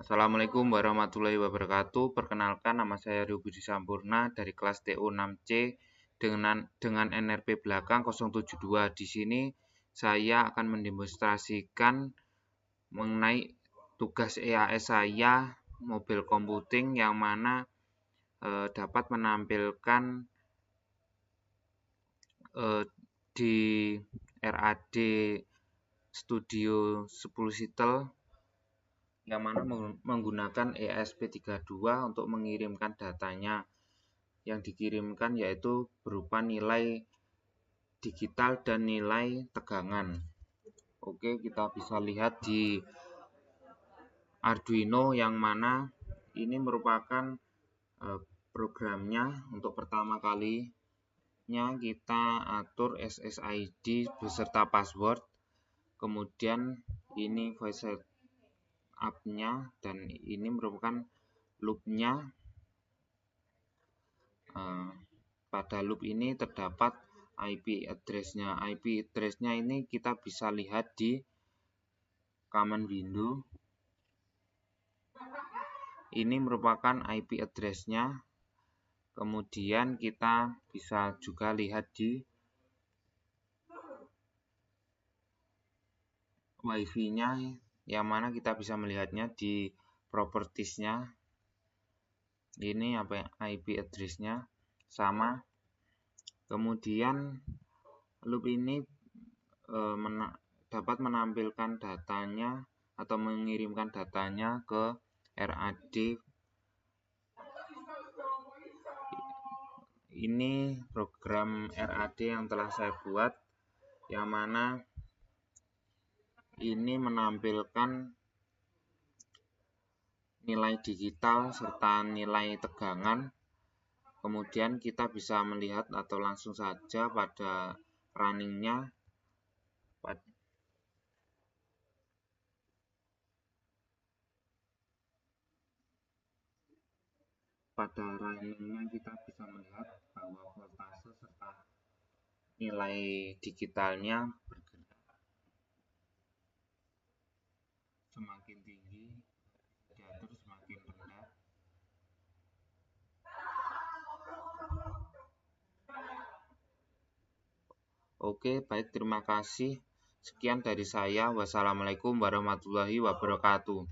Assalamualaikum warahmatullahi wabarakatuh. Perkenalkan, nama saya Rio Budi Sampurna dari kelas TU 6C dengan NRP belakang 072. Di sini saya akan mendemonstrasikan mengenai tugas EAS saya, mobile computing, yang mana dapat menampilkan di RAD Studio 10 Setel, yang mana menggunakan ESP32 untuk mengirimkan datanya. Yang dikirimkan yaitu berupa nilai digital dan nilai tegangan. Oke, kita bisa lihat di Arduino, yang mana ini merupakan programnya. Untuk pertama kalinya kita atur SSID beserta password, kemudian ini voice setup-nya, dan ini merupakan loop-nya. Pada loop ini terdapat IP address-nya. IP address-nya ini kita bisa lihat di command window. Ini merupakan IP address-nya. Kemudian kita bisa juga lihat di WiFi-nya, yang mana kita bisa melihatnya di properties-nya. Ini IP address-nya sama. Kemudian loop ini dapat menampilkan datanya atau mengirimkan datanya ke RAD. Ini program RAD yang telah saya buat, yang mana ini menampilkan nilai digital serta nilai tegangan. Kemudian kita bisa melihat atau langsung saja pada runningnya. Pada runningnya kita bisa melihat bahwa voltase serta nilai digitalnya bergerak semakin tinggi, diatur semakin rendah. Oke, baik, terima kasih. Sekian dari saya. Wassalamualaikum warahmatullahi wabarakatuh.